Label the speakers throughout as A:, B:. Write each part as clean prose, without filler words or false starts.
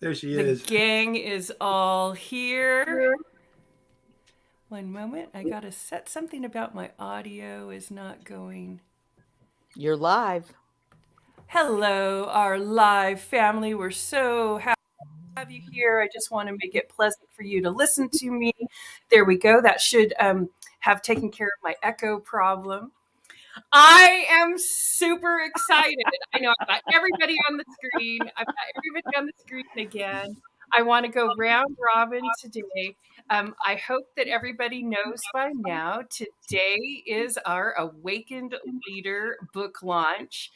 A: There she
B: The
A: is.
B: gang is all here. One moment. I got to set something about my audio is not going.
C: You're live.
B: Hello, our live family. We're so happy to have you here. I just want to make it pleasant for you to listen to me. There we go. That should have taken care of my echo problem. I am super excited. I know I've got everybody on the screen. I've got everybody on the screen again. I want to go round robin today. I hope that everybody knows by now today is our Awakened Leader book launch.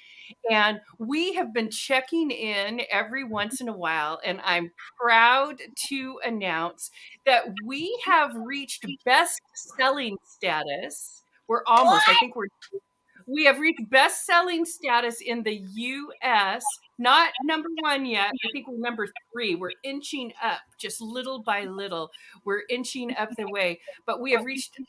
B: And we have been checking in every once in a while, and I'm proud to announce that we have reached best-selling status. We're almost, I think we have reached best-selling status in the US, not number 1 yet. I think we're number 3. We're inching up just little by little. We're inching up the way, but we have reached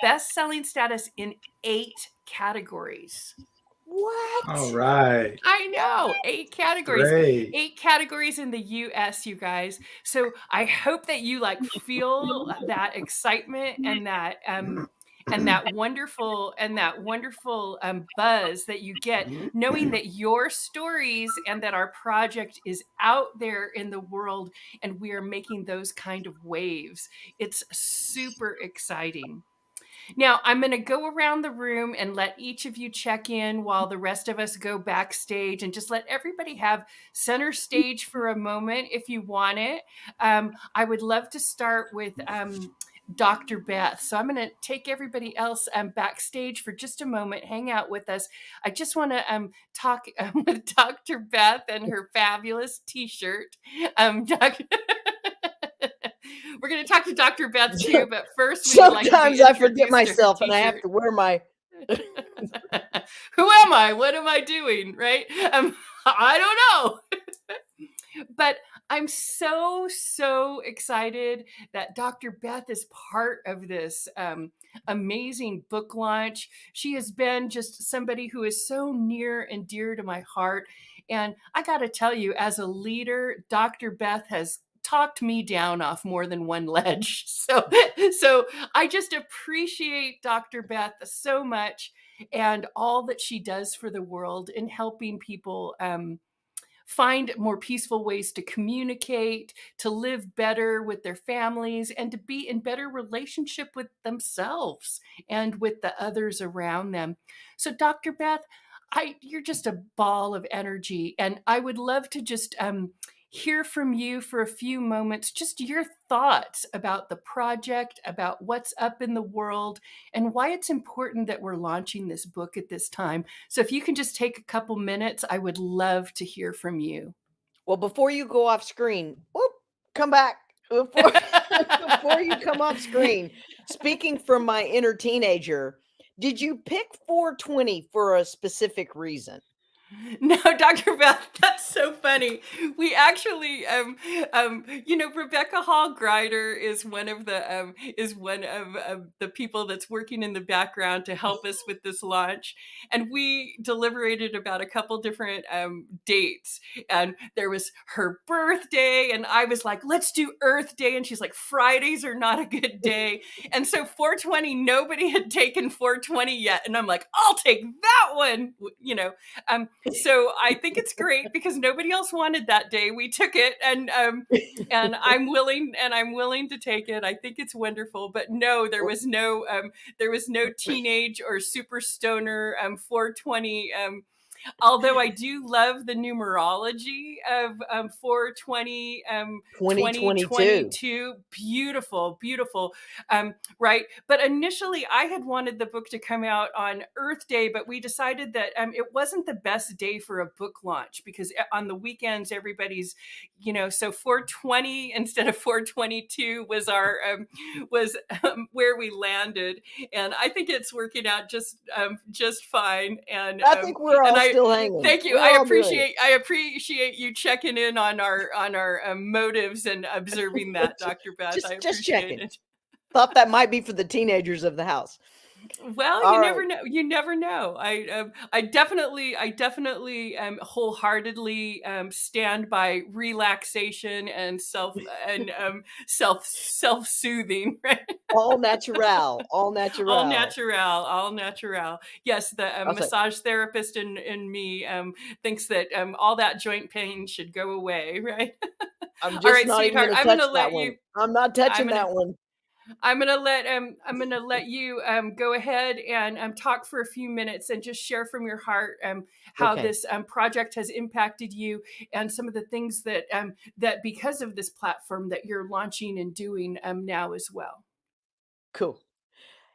B: best-selling status in 8 categories.
C: What?
A: All right.
B: I know, 8 categories.
A: Great.
B: 8 categories in the US, you guys. So I hope that you feel that excitement and that wonderful buzz that you get knowing that your stories and that our project is out there in the world and we are making those kind of waves. It's super exciting. Now, I'm going to go around the room and let each of you check in while the rest of us go backstage and just let everybody have center stage for a moment if you want it. I would love to start with Dr. Beth. So I'm going to take everybody else backstage for just a moment, hang out with us. I just want to talk with Dr. Beth and her fabulous t-shirt. We're going to talk to Dr. Beth too, but first,
C: sometimes I forget myself and I have to wear my.
B: Who am I? What am I doing? Right? I don't know. But I'm so excited that Dr. Beth is part of this amazing book launch. She has been just somebody who is so near and dear to my heart. And I got to tell you, as a leader, Dr. Beth has talked me down off more than one ledge. So I just appreciate Dr. Beth so much and all that she does for the world in helping people find more peaceful ways to communicate, to live better with their families, and to be in better relationship with themselves and with the others around them. So Dr. Beth, you're just a ball of energy, and I would love to just hear from you for a few moments, just your thoughts about the project, about what's up in the world, and why it's important that we're launching this book at this time. So if you can just take a couple minutes, I would love to hear from you.
C: Well, before you go off screen, come back. Before you come off screen, speaking from my inner teenager, did you pick 420 for a specific reason?
B: No, Dr. Beth, that's so funny. We actually, Rebecca Hall Gruyter is one of the people that's working in the background to help us with this launch, and we deliberated about a couple different dates. And there was her birthday, and I was like, "Let's do Earth Day," and she's like, "Fridays are not a good day." And so 420, nobody had taken 420 yet, and I'm like, "I'll take that one," So I think it's great because nobody else wanted that day. We took it, and I'm willing to take it. I think it's wonderful. But no, there was no teenage or super stoner 420. Although I do love the numerology of 420, 2022. Beautiful. Right. But initially I had wanted the book to come out on Earth Day, but we decided that it wasn't the best day for a book launch because on the weekends, everybody's, so 420 instead of 422 was our, where we landed. And I think it's working out just fine. And
C: I think we're all still hanging.
B: Thank you. I appreciate you checking in on our motives and observing that, Dr. Beth. I appreciate
C: just checking.
B: it.
C: Thought that might be for the teenagers of the house.
B: Well,
C: All
B: you
C: right.
B: never know. You never know. I definitely wholeheartedly stand by relaxation and self soothing. Right?
C: All natural. All
B: All
C: natural.
B: natural, all natural. Yes, the
C: I'll say,
B: massage therapist in me thinks that all that joint pain should go away. Right?
C: I'm
B: All
C: just
B: right,
C: not even
B: sweetheart.
C: going to
B: I'm
C: touch
B: gonna
C: that
B: let
C: one.
B: you.
C: I'm not
B: I'm
C: touching
B: gonna
C: that one.
B: I'm gonna let you go ahead and talk for a few minutes and just share from your heart how
C: Okay.
B: this project has impacted you and some of the things that because of this platform that you're launching and doing now as well.
C: Cool.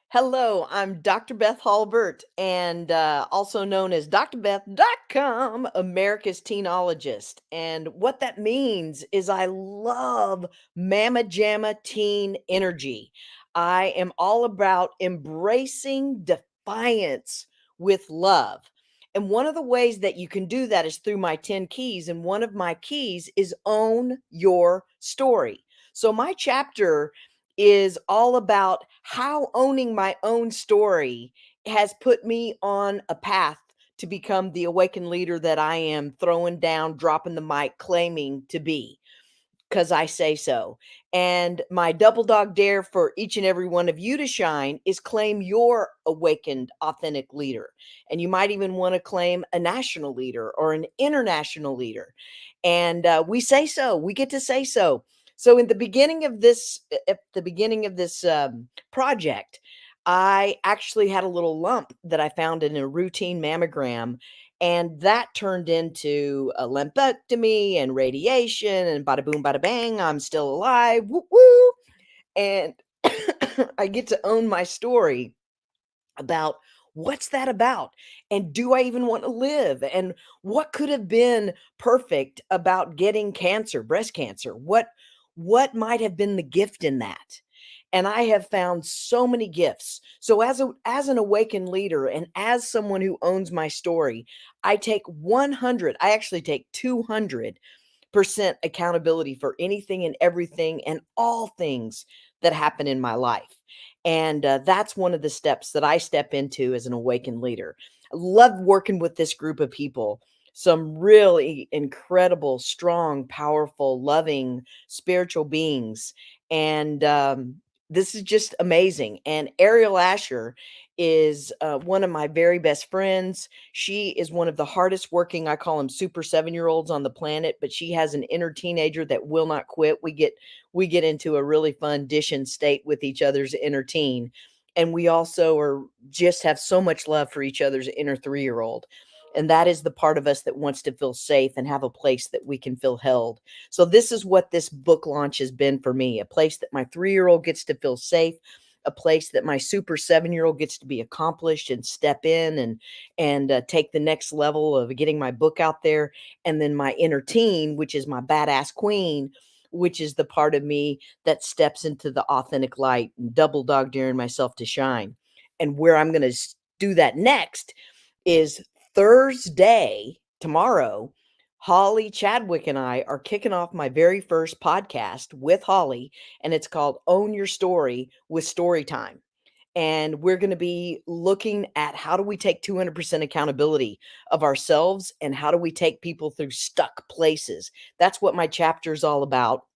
C: Hello, I'm Dr. Beth Halbert, and also known as drbeth.com, America's Teenologist. And what that means is I love Mama Jamma teen energy. I am all about embracing defiance with love. And one of the ways that you can do that is through my 10 keys. And one of my keys is own your story. So my chapter is all about how owning my own story has put me on a path to become the awakened leader that I am throwing down, dropping the mic, claiming to be because I say so. And my double dog dare for each and every one of you to shine is claim your awakened, authentic leader. And you might even want to claim a national leader or an international leader. And we say so. We get to say so. So in the beginning of this, at the beginning of this project, I actually had a little lump that I found in a routine mammogram, and that turned into a lumpectomy and radiation and bada boom, bada bang. I'm still alive. Woo woo. And I get to own my story about what's that about? And do I even want to live? And what could have been perfect about getting cancer, breast cancer? What might have been the gift in that? And I have found so many gifts. So as an awakened leader and as someone who owns my story, I take 100, I actually take 200% accountability for anything and everything and all things that happen in my life. And that's one of the steps that I step into as an awakened leader. I love working with this group of people, some really incredible, strong, powerful, loving, spiritual beings. And this is just amazing. And Ariel Asher is one of my very best friends. She is one of the hardest working, I call them super 7-year-olds on the planet, but she has an inner teenager that will not quit. We get into a really fun dish and state with each other's inner teen. And we also are just have so much love for each other's inner 3-year-old. And that is the part of us that wants to feel safe and have a place that we can feel held. So this is what this book launch has been for me, a place that my 3-year-old gets to feel safe, a place that my super 7-year-old gets to be accomplished and step in and take the next level of getting my book out there. And then my inner teen, which is my badass queen, which is the part of me that steps into the authentic light and double dog daring myself to shine. And where I'm going to do that next is Thursday, tomorrow. Holly Chadwick and I are kicking off my very first podcast with Holly, and it's called Own Your Story with Storytime. And we're going to be looking at how do we take 200% accountability of ourselves and how do we take people through stuck places. That's what my chapter is all about.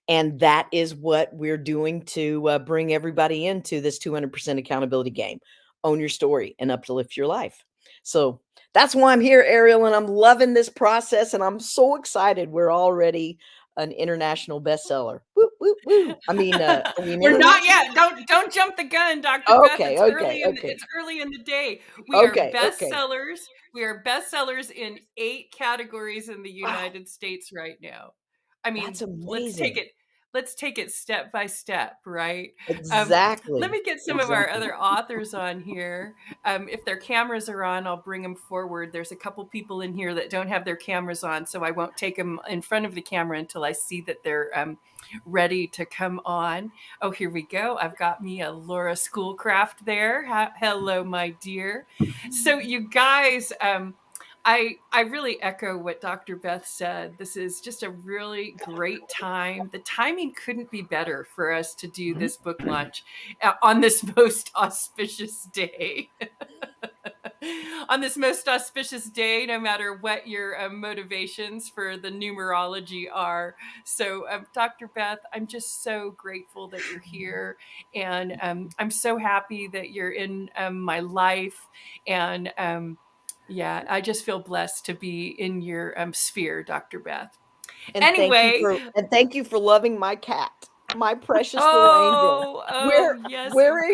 C: And that is what we're doing to bring everybody into this 200% accountability game. Own your story and uplift your life. So that's why I'm here, Ariel, and I'm loving this process. And I'm so excited. We're already an international bestseller. Woo, woo, woo. Are we an
B: We're not
C: international?
B: yet. Don't jump the gun, Dr. Beth.
C: Okay, okay, okay,
B: It's early in the day. We are
C: okay, okay.
B: bestsellers. We are bestsellers in 8 categories in the
C: Wow,
B: United States right now. I
C: that's
B: mean,
C: amazing.
B: let's take it step by step, right? Let
C: Exactly,
B: me get some of our
C: exactly.
B: other authors on here. If their cameras are on, I'll bring them forward. There's a couple people in here that don't have their cameras on, so I won't take them in front of the camera until I see that they're ready to come on. Oh, here we go. I've got me a Laura Schoolcraft there. Hello, my dear. So, you guys, I really echo what Dr. Beth said. This is just a really great time. The timing couldn't be better for us to do this book launch on this most auspicious day. On this most auspicious day, no matter what your motivations for the numerology are. So, Dr. Beth, I'm just so grateful that you're here. And I'm so happy that you're in my life. And yeah, I just feel blessed to be in your sphere, Dr. Beth.
C: And
B: Anyway.
C: thank you for loving my cat. My precious little angel.
B: Yes,
C: where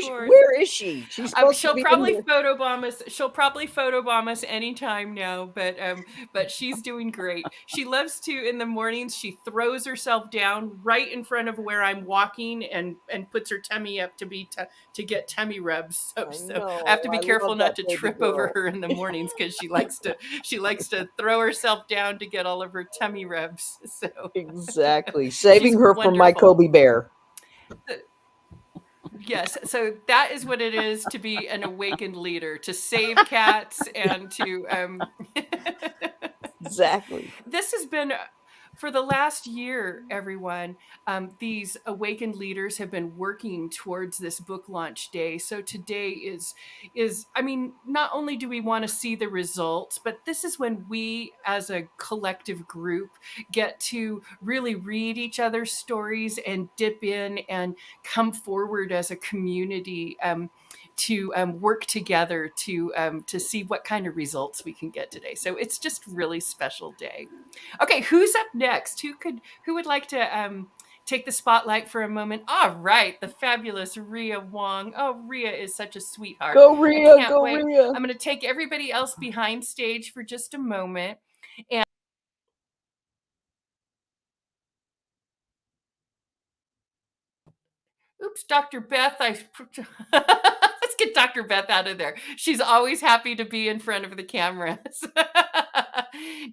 C: is she? She's supposed to be
B: photobomb us. She'll probably photobomb us anytime now, but she's doing great. She loves to, in the mornings, she throws herself down right in front of where I'm walking and puts her tummy up to get tummy rubs. So I have to be careful not to trip over her in the mornings because she likes to throw herself down to get all of her tummy rubs. So
C: exactly, saving her from my Kobe bear.
B: Yes, so that is what it is to be an awakened leader, to save cats and to
C: exactly.
B: This has been for the last year, everyone. These awakened leaders have been working towards this book launch day. So today is I mean, not only do we want to see the results, but this is when we as a collective group get to really read each other's stories and dip in and come forward as a community to work together to see what kind of results we can get today. So it's just really special day. Okay, who's up next? Who would like to take the spotlight for a moment? All right, the fabulous Ria Wong. Oh, Ria is such a sweetheart.
C: Go Ria, go
B: wait.
C: Ria.
B: I'm going to take everybody else behind stage for just a moment. And oops, Dr. Beth, let's get Dr. Beth out of there. She's always happy to be in front of the cameras.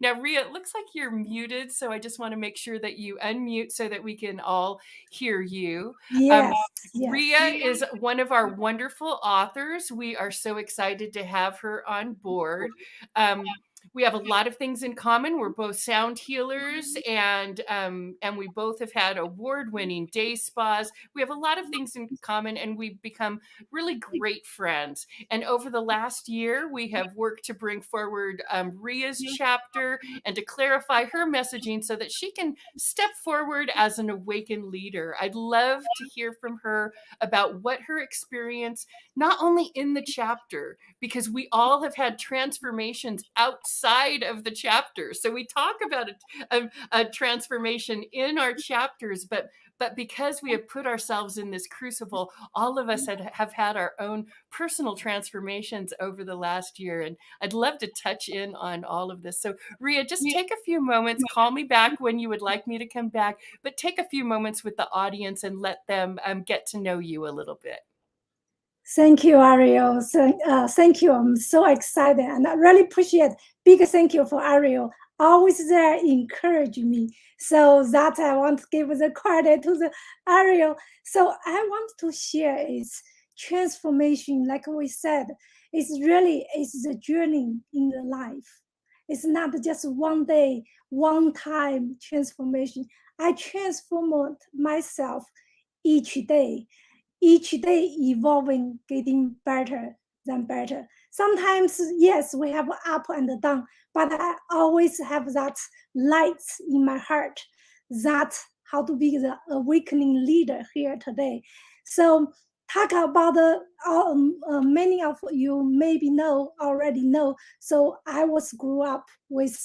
B: Now, Ria, it looks like you're muted, so I just want to make sure that you unmute so that we can all hear you.
A: Yes.
B: Ria is one of our wonderful authors. We are so excited to have her on board. We have a lot of things in common. We're both sound healers, and we both have had award-winning day spas. We have a lot of things in common, and we've become really great friends. And over the last year, we have worked to bring forward Ria's chapter and to clarify her messaging so that she can step forward as an awakened leader. I'd love to hear from her about what her experience, not only in the chapter, because we all have had transformations outside of the chapter. So we talk about a transformation in our chapters, but because we have put ourselves in this crucible, all of us have had our own personal transformations over the last year. And I'd love to touch in on all of this. So Ria, just take a few moments, call me back when you would like me to come back, but take a few moments with the audience and let them get to know you a little bit.
A: Thank you, Ariel. Thank you. I'm so excited, and I really appreciate. Big thank you for Ariel, always there encouraging me. So that I want to give the credit to the Ariel. So I want to share is transformation, like we said, it's the journey in the life. It's not just one day, one time transformation. I transformed myself each day evolving, getting better than better. Sometimes, yes, we have up and down, but I always have that light in my heart, that how to be the awakening leader here today. So talk about many of you maybe already know. So I grew up with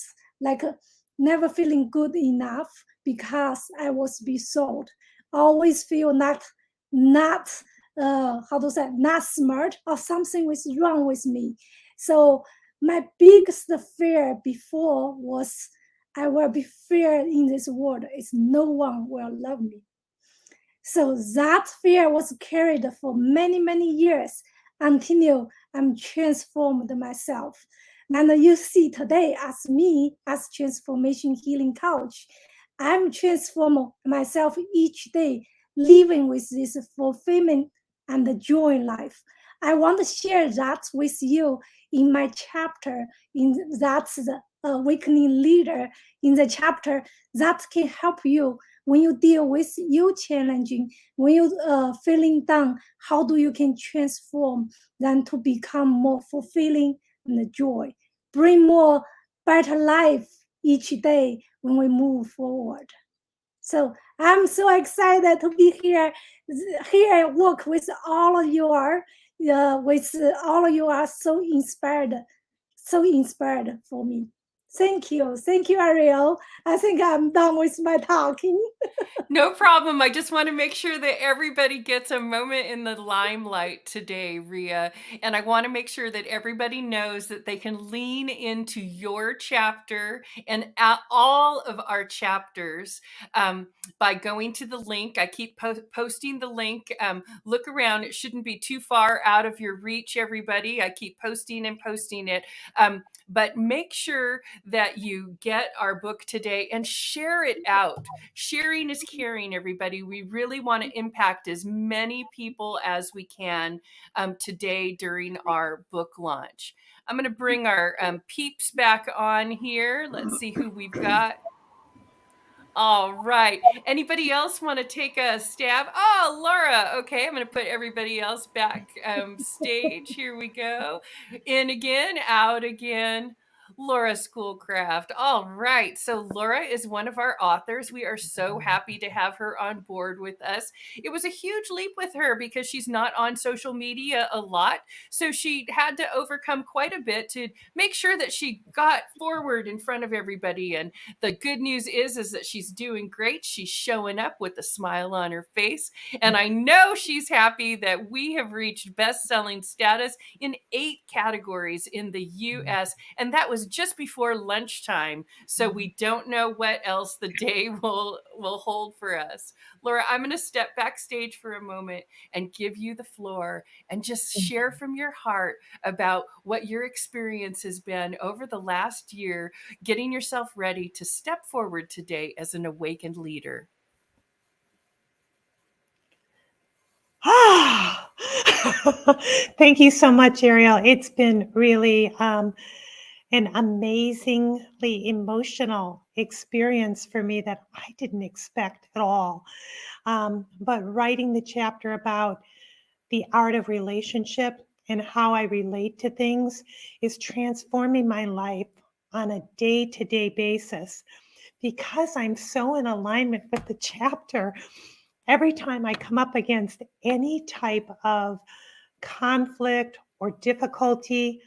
A: never feeling good enough because I was be sold. Always feel not not smart, or something was wrong with me. So my biggest fear before was I will be feared in this world is no one will love me. So that fear was carried for many, many years until I'm transformed myself. And you see today as me, as transformation healing coach, I'm transforming myself each day, living with this fulfillment and the joy in life. I want to share that with you in my chapter, that's the awakening leader in the chapter that can help you when you deal with you challenging, when you feeling down, how do you can transform them to become more fulfilling and joy, bring more better life each day when we move forward. So I'm so excited to be here work with all of you are, all of you are so inspired for me. Thank you, Ariel. I think I'm done with my talking.
B: No problem. I just want to make sure that everybody gets a moment in the limelight today, Ria. And I want to make sure that everybody knows that they can lean into your chapter and all of our chapters by going to the link. I keep posting the link. Look around. It shouldn't be too far out of your reach, everybody. I keep posting and posting it. But make sure that you get our book today and share it out. Sharing is caring, everybody. We really want to impact as many people as we can today during our book launch. I'm going to bring our peeps back on here. Let's see who we've got. All right. Anybody else want to take a stab? Oh, Laura. Okay, I'm going to put everybody else back stage. Here we go. In again, out again. Laura Schoolcraft. All right. So Laura is one of our authors. We are so happy to have her on board with us. It was a huge leap with her because she's not on social media a lot. So she had to overcome quite a bit to make sure that she got forward in front of everybody. And the good news is that she's doing great. She's showing up with a smile on her face. And I know she's happy that we have reached best-selling status in 8 categories in the US. And that was just before lunchtime. So we don't know what else the day will hold for us. Laura, I'm going to step backstage for a moment and give you the floor and just share from your heart about what your experience has been over the last year, getting yourself ready to step forward today as an awakened leader.
D: Thank you so much, Ariel. It's been really an amazingly emotional experience for me that I didn't expect at all. But writing the chapter about the art of relationship and how I relate to things is transforming my life on a day-to-day basis. Because I'm so in alignment with the chapter, every time I come up against any type of conflict or difficulty,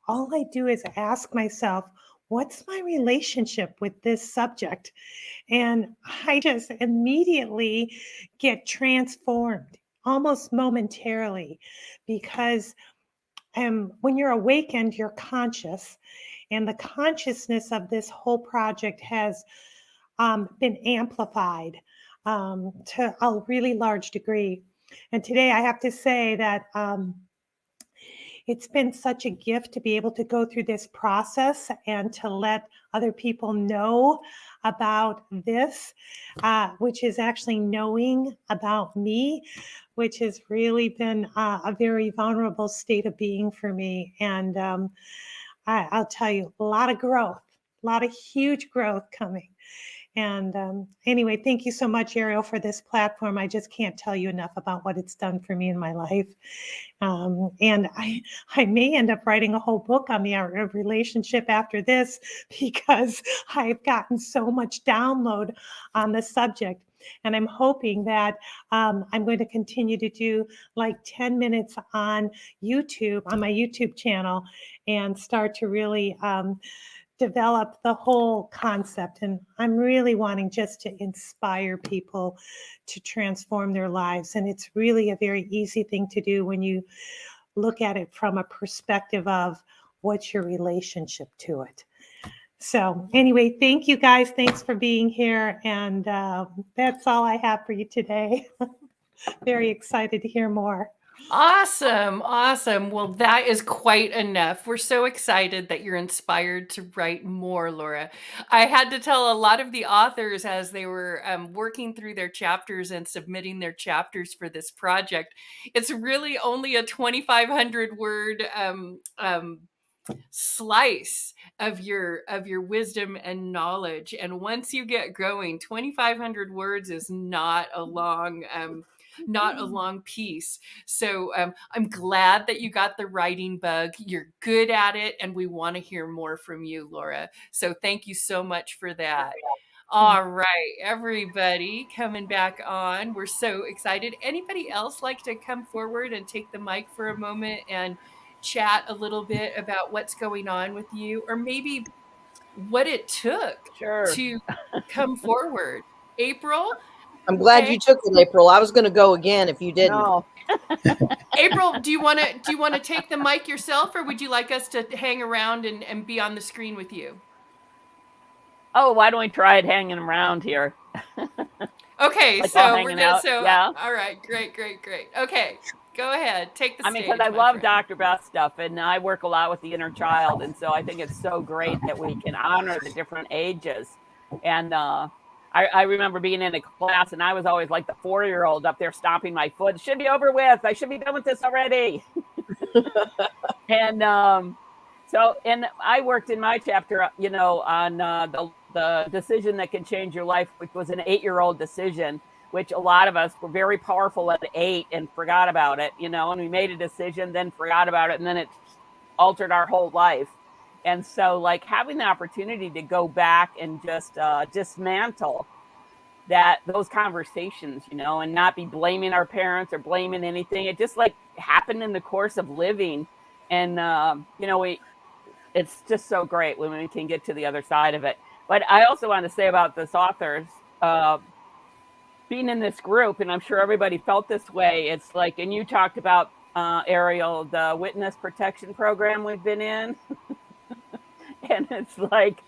D: all I do is ask myself, what's my relationship with this subject? And I just immediately get transformed almost momentarily because when you're awakened, you're conscious. And the consciousness of this whole project has been amplified to a really large degree. And today I have to say that it's been such a gift to be able to go through this process and to let other people know about this, which is actually knowing about me, which has really been a very vulnerable state of being for me. And I'll tell you, a lot of growth, a lot of huge growth coming. And anyway, thank you so much, Ariel, for this platform. I just can't tell you enough about what it's done for me in my life. And I may end up writing a whole book on the art of relationship after this because I've gotten so much download on the subject. And I'm hoping that I'm going to continue to do like 10 minutes on YouTube, on my YouTube channel, and start to really develop the whole concept. And I'm really wanting just to inspire people to transform their lives. And it's really a very easy thing to do when you look at it from a perspective of what's your relationship to it. So anyway, thank you guys. Thanks for being here. And that's all I have for you today. Very excited to hear more.
B: Awesome. Awesome. Well, that is quite enough. We're so excited that you're inspired to write more, Laura. I had to tell a lot of the authors as they were working through their chapters and submitting their chapters for this project, it's really only a 2,500 word slice of your wisdom and knowledge. And once you get going, 2,500 words is not a long piece. So I'm glad that you got the writing bug. You're good at it, and we want to hear more from you, Laura. So thank you so much for that. All right, everybody coming back on. We're so excited. Anybody else like to come forward and take the mic for a moment and chat a little bit about what's going on with you, or maybe what it took
E: Sure.
B: to come forward? April?
C: I'm glad
B: Okay.
C: you took it, April. I was going to go again if you didn't.
E: No.
B: April, do you want to take the mic yourself, or would you like us to hang around and be on the screen with you?
E: Oh, why don't we try it hanging around here?
B: Okay,
E: Like all
B: so we're
E: hanging
B: good.
E: out,
B: So
E: yeah.
B: all right, great. Okay, go ahead, take the
E: I
B: stage.
E: mean, because I
B: my
E: love
B: friend.
E: Dr. Beth's stuff, and I work a lot with the inner child, and so I think it's so great that we can honor the different ages. And I remember being in a class, and I was always like the 4-year-old up there stomping my foot. It should be over with. I should be done with this already. And so, and I worked in my chapter, you know, on the decision that can change your life, which was an 8-year-old decision, which a lot of us were very powerful at 8 and forgot about it, you know, and we made a decision, then forgot about it, and then it altered our whole life. And so, like, having the opportunity to go back and just dismantle those conversations, you know, and not be blaming our parents or blaming anything. It just like happened in the course of living. And, you know, it's just so great when we can get to the other side of it. But I also want to say about this authors, being in this group, and I'm sure everybody felt this way. It's like, and you talked about, Ariel, the witness protection program we've been in. And it's like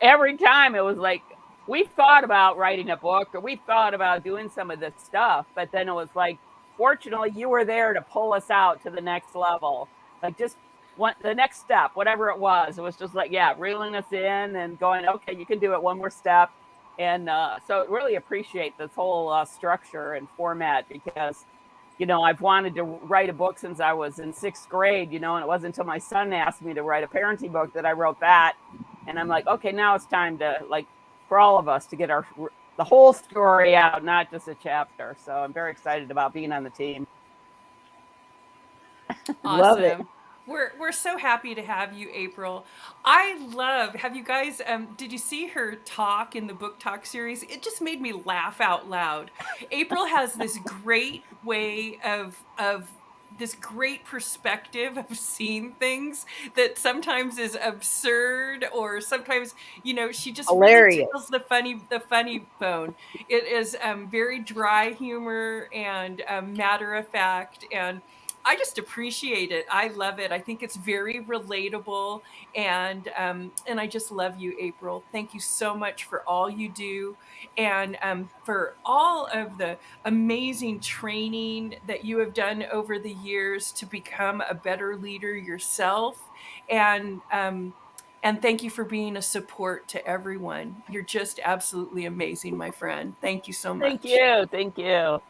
E: every time it was like, we thought about writing a book or we thought about doing some of this stuff, but then it was like, fortunately, you were there to pull us out to the next level. Like just the next step, whatever it was just like, yeah, reeling us in and going, okay, you can do it one more step. And so really appreciate this whole structure and format because, you know, I've wanted to write a book since I was in 6th grade, you know, and it wasn't until my son asked me to write a parenting book that I wrote that. And I'm like, okay, now it's time to, like, for all of us to get the whole story out, not just a chapter. So I'm very excited about being on the team.
B: Awesome.
C: Love it.
B: We're so happy to have you, April. Have you guys, did you see her talk in the book talk series? It just made me laugh out loud. April has this great way of this great perspective of seeing things that sometimes is absurd, or sometimes, you know, she just
C: Hilarious.
B: really tickles the funny bone. It is very dry humor and matter of fact, and I just appreciate it. I love it. I think it's very relatable, and I just love you, April. Thank you so much for all you do, and for all of the amazing training that you have done over the years to become a better leader yourself, and thank you for being a support to everyone. You're just absolutely amazing, my friend. Thank you so much.
E: Thank you.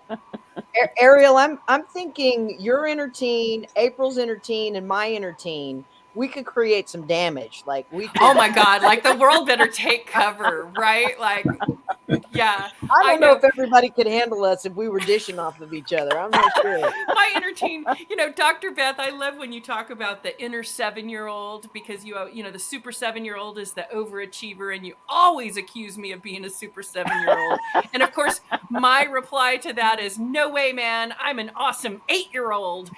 C: Ariel, I'm thinking your inner teen, April's inner teen, and my inner teen, we could create some damage. Like we could,
B: Oh my God, like the world better take cover, right? Like, yeah.
C: I don't know if everybody could handle us if we were dishing off of each other. I'm not sure.
B: My inner teen, you know, Dr. Beth, I love when you talk about the inner 7-year-old, because you know, the super 7-year-old is the overachiever, and you always accuse me of being a super 7-year-old. And of course, my reply to that is, no way, man, I'm an awesome 8-year-old.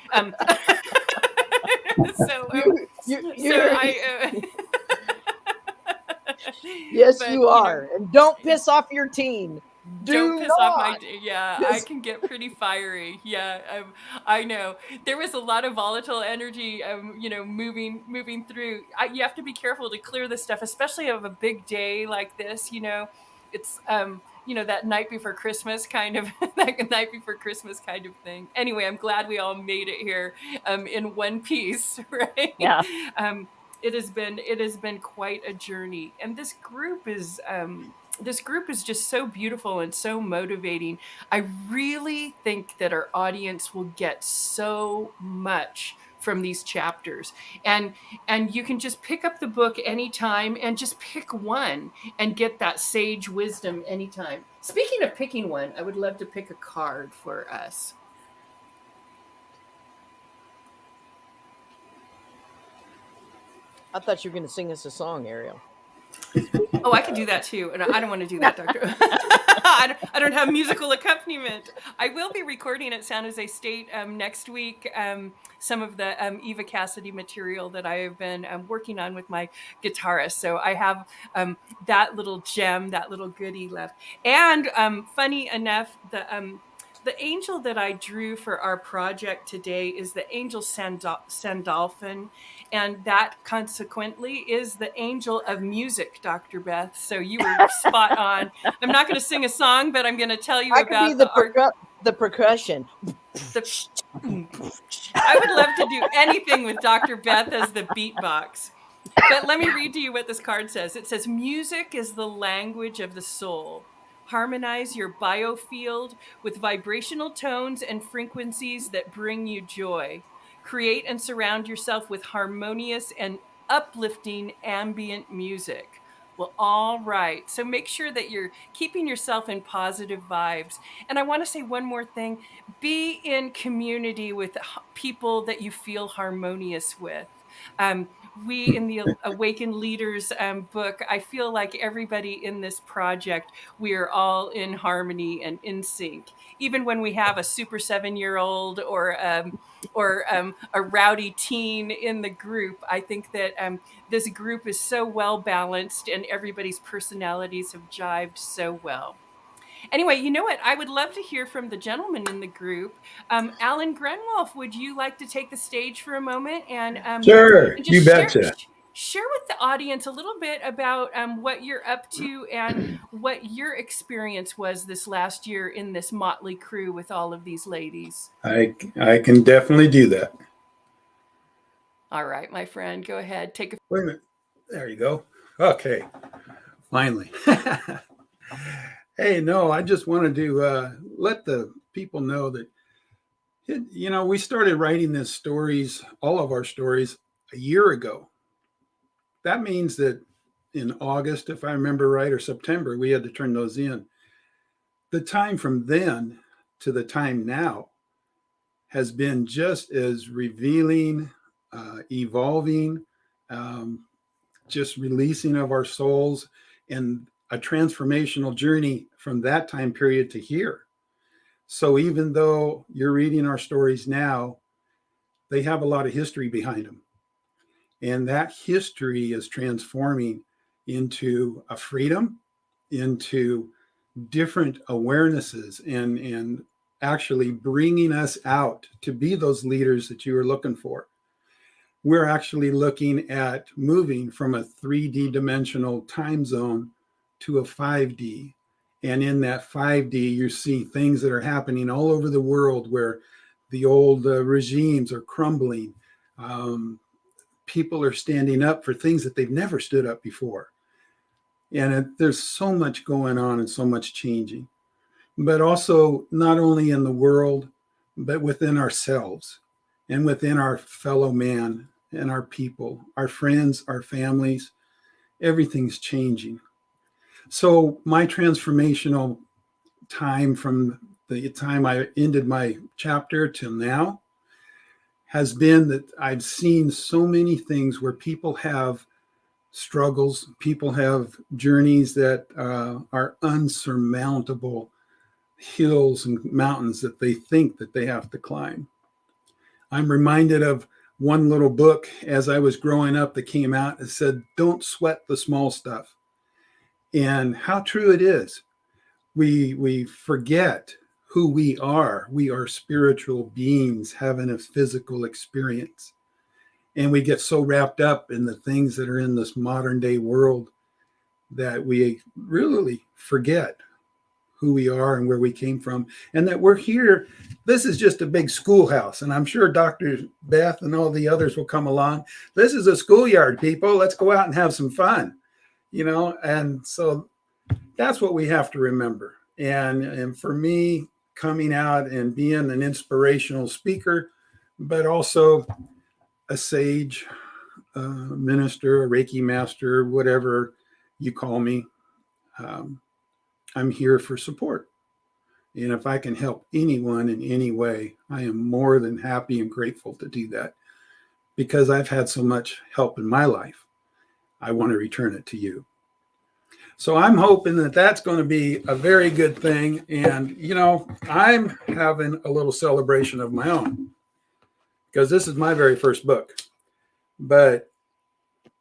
C: Yes,
B: but,
C: you are. Know, and don't piss off your teen.
B: Don't piss off my, yeah, I can get pretty fiery. Yeah, I know. There was a lot of volatile energy, you know, moving through. You have to be careful to clear this stuff, especially of a big day like this, you know. It's, you know, that night before Christmas kind of, that night before Christmas kind of thing. Anyway, I'm glad we all made it here in one piece, right?
E: Yeah.
B: It has been quite a journey, and this group is just so beautiful and so motivating. I really think that our audience will get so much from these chapters. And you can just pick up the book anytime and just pick one and get that sage wisdom anytime. Speaking of picking one, I would love to pick a card for us.
C: I thought you were going to sing us a song, Ariel.
B: Oh, I could do that too. And I don't want to do that, Doctor. I don't have musical accompaniment. I will be recording at San Jose State next week some of the Eva Cassidy material that I have been working on with my guitarist. So I have that little gem, that little goodie left. And funny enough, the angel that I drew for our project today is the angel Sandalphon, and that consequently is the angel of music, Dr. Beth. So you were spot on. I'm not going to sing a song, but I'm going to tell you about
C: the percussion.
B: I would love to do anything with Dr. Beth as the beatbox. But let me read to you what this card says. It says, music is the language of the soul. Harmonize your biofield with vibrational tones and frequencies that bring you joy. Create and surround yourself with harmonious and uplifting ambient music. Well, all right. So make sure that you're keeping yourself in positive vibes. And I want to say one more thing. Be in community with people that you feel harmonious with. We in the Awakened Leaders book, I feel like everybody in this project, we are all in harmony and in sync. Even when we have a super 7-year-old or a rowdy teen in the group, I think that this group is so well balanced and everybody's personalities have jived so well. Anyway, you know what? I would love to hear from the gentleman in the group. Alan Grenwolf, would you like to take the stage for a moment? And
F: sure,
B: and
F: you betcha.
B: Share with the audience a little bit about what you're up to and what your experience was this last year in this motley crew with all of these ladies.
F: I can definitely do that.
B: All right, my friend, go ahead.
F: Wait a minute. There you go. Okay, finally. Hey, no, I just wanted to let the people know that, we started writing these stories, all of our stories, a year ago. That means that in August, if I remember right, or September, we had to turn those in. The time from then to the time now has been just as revealing, evolving, just releasing of our souls, and a transformational journey from that time period to here. So even though you're reading our stories now, they have a lot of history behind them. And that history is transforming into a freedom, into different awarenesses, and actually bringing us out to be those leaders that you were looking for. We're actually looking at moving from a 3D dimensional time zone to a 5D. And in that 5D, you see things that are happening all over the world where the old regimes are crumbling. People are standing up for things that they've never stood up before. And there's so much going on and so much changing. But also not only in the world, but within ourselves and within our fellow man and our people, our friends, our families. Everything's changing. So my transformational time from the time I ended my chapter till now has been that I've seen so many things where people have struggles, people have journeys that are unsurmountable hills and mountains that they think that they have to climb. I'm reminded of one little book as I was growing up that came out and said, don't sweat the small stuff. And how true it is. We forget who we are. We are spiritual beings having a physical experience. And we get so wrapped up in the things that are in this modern day world that we really forget who we are and where we came from, and that we're here. This is just a big schoolhouse. And I'm sure Dr. Beth and all the others will come along. This is a schoolyard, people. Let's go out and have some fun. And so that's what we have to remember. And for me, coming out and being an inspirational speaker, but also a sage, minister, a Reiki master, whatever you call me. I'm here for support. And if I can help anyone in any way, I am more than happy and grateful to do that, because I've had so much help in my life. I want to return it to you. So I'm hoping that that's going to be a very good thing. And, you know, I'm having a little celebration of my own, because this is my very first book. But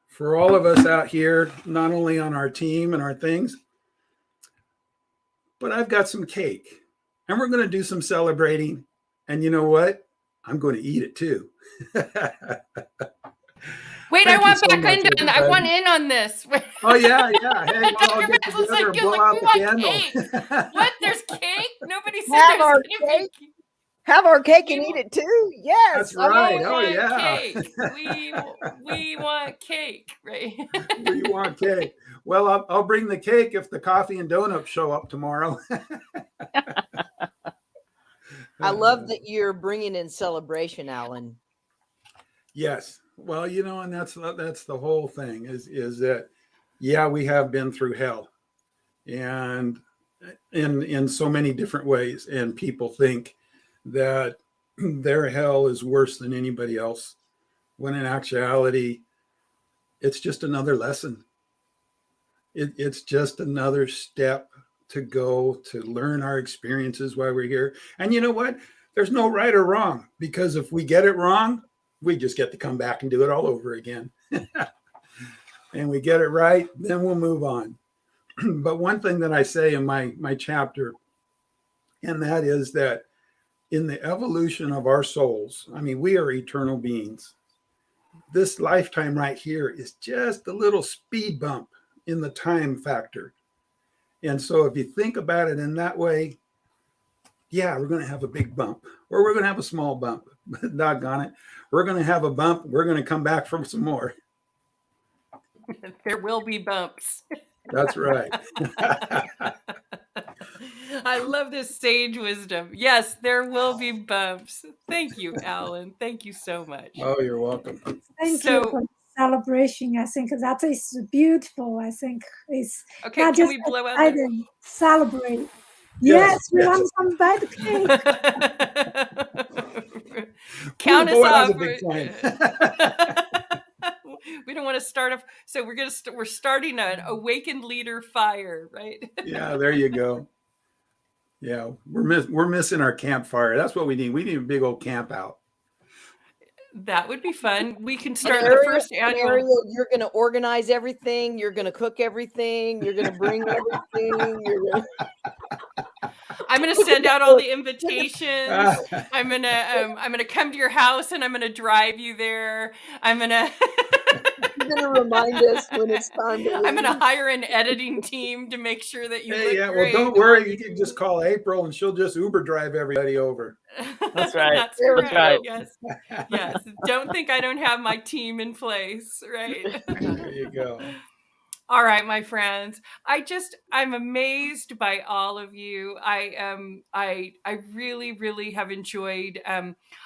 F: for all of us out here, not only on our team and our things, but I've got some cake, and we're going to do some celebrating. And you know what? I'm going to eat it too.
B: Wait,
F: Thank
B: I
F: you
B: want
F: so
B: back
F: much,
B: in. I
F: everybody.
B: want in on this.
F: Oh, yeah, yeah. Hey, we'll all
B: Dr.
F: get
B: Beth was
F: together
B: like,
F: and blow
B: we
F: out the
B: want
F: candle.
B: cake. What? There's cake? Nobody said
C: Have
B: there's
C: our
B: going to be
C: cake. Have our cake and
B: We
C: eat it too. Yes.
F: That's
C: I'm
F: right.
C: all
F: Oh,
C: in.
F: yeah.
B: cake. We want cake, right?
F: We want cake. Well, I'll bring the cake if the coffee and donuts show up tomorrow.
C: I love that you're bringing in celebration, Alan.
F: Yes. Well, you know, and that's the whole thing is that, yeah, we have been through hell, and in so many different ways, and people think that their hell is worse than anybody else, when in actuality, it's just another lesson. It's just another step to go to learn our experiences while we're here. And you know what? There's no right or wrong, because if we get it wrong, we just get to come back and do it all over again. And we get it right, then we'll move on. But one thing that I say in my chapter, and that is that in the evolution of our souls, I mean, we are eternal beings. This lifetime right here is just a little speed bump in the time factor. And so if you think about it in that way, yeah, we're going to have a big bump, or we're going to have a small bump. Doggone it. We're going to have a bump. We're going to come back from some more.
B: There will be bumps.
F: That's right.
B: I love this sage wisdom. Yes, there will be bumps. Thank you, Alan. Thank you so much.
F: Oh, you're welcome.
A: Thank you for the celebration. I think that is beautiful. I think it's
B: okay.
A: Not
B: Can
A: just
B: we blow out?
A: Celebrate.
F: Yes,
A: Yes, we want some bad cake.
B: Count us
F: boy,
B: off.
F: that was a big time.
B: We don't want to start off. So we're starting an awakened leader fire, right?
F: Yeah, there you go. Yeah, we're missing our campfire. That's what we need. We need a big old camp out.
B: That would be fun. We can start
C: Ariel,
B: the first annual.
C: Ariel, you're going to organize everything. You're going to cook everything. You're going to bring everything.
B: I'm going to send out all the invitations. I'm going to come to your house and I'm going to drive you there. I'm going to
C: You're going to remind us when it's time to leave.
B: I'm going to hire an editing team to make sure that you look
F: Well,
B: great.
F: don't worry. You can just call April and she'll just Uber drive everybody over.
E: That's right.
B: That's correct.
E: right.
B: Yes. Yes. Don't think I don't have my team in place, right?
F: There you go.
B: All right, my friends. I'm amazed by all of you. I really, really have enjoyed.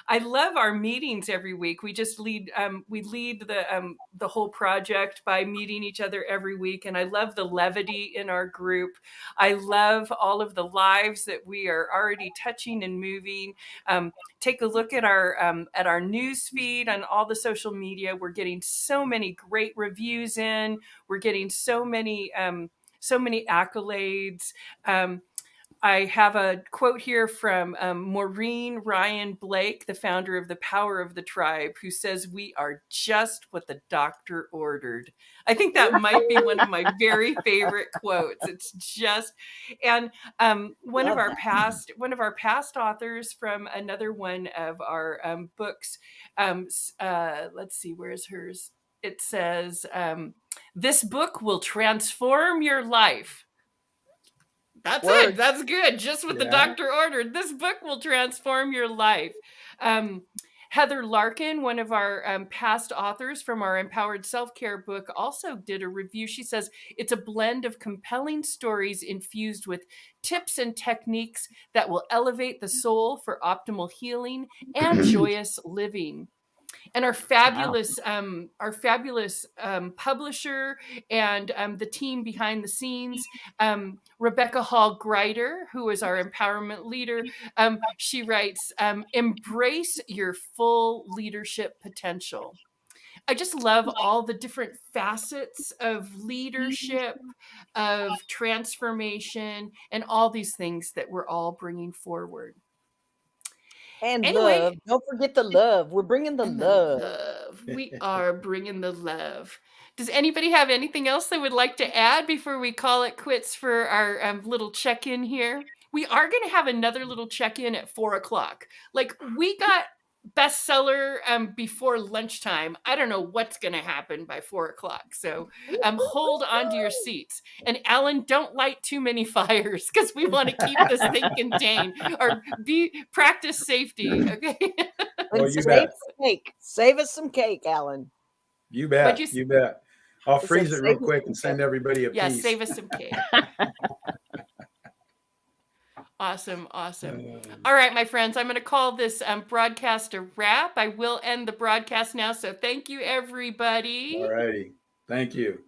B: I love our meetings every week. We just lead the whole project by meeting each other every week, and I love the levity in our group. I love all of the lives that we are already touching and moving. Take a look at our news feed on all the social media. We're getting so many great reviews in. We're getting so many accolades. I have a quote here from Maureen Ryan Blake, the founder of the Power of the Tribe, who says, "We are just what the doctor ordered." I think that might be one of my very favorite quotes. It's just, and one of our past authors from another one of our books. Let's see, where's hers? It says, "This book will transform your life." That's it. That's good. Just what the doctor ordered. This book will transform your life. Heather Larkin, one of our past authors from our Empowered Self-Care book, also did a review. She says, "It's a blend of compelling stories infused with tips and techniques that will elevate the soul for optimal healing and joyous living." and our fabulous publisher and the team behind the scenes, Rebecca Hall Gruyter, who is our empowerment leader. She writes, embrace your full leadership potential. I just love all the different facets of leadership, of transformation, and all these things that we're all bringing forward.
C: And
B: Anyway,
C: love. Don't forget the love. We're bringing the
B: and
C: love.
B: love. We are bringing the love. Does anybody have anything else they would like to add before we call it quits for our little check-in here? We are going to have another little check-in at 4:00. Like, we got bestseller before lunchtime. I don't know what's going to happen by 4:00. So hold on to your seats. And Alan, don't light too many fires because we want to keep this thing contained, or practice safety. Okay.
F: Well,
C: And
F: you
C: save
F: bet.
C: some cake. Save us some cake, Alan.
F: You bet.
B: What'd you
F: You bet. I'll
C: I
F: freeze
C: said
F: it real
C: save us
F: quick
C: some
F: and send
C: cake.
F: everybody a
B: Yeah,
F: piece.
B: save us some cake. Awesome. All right, my friends, I'm going to call this broadcast a wrap. I will end the broadcast now. So thank you, everybody.
F: All righty. Thank you.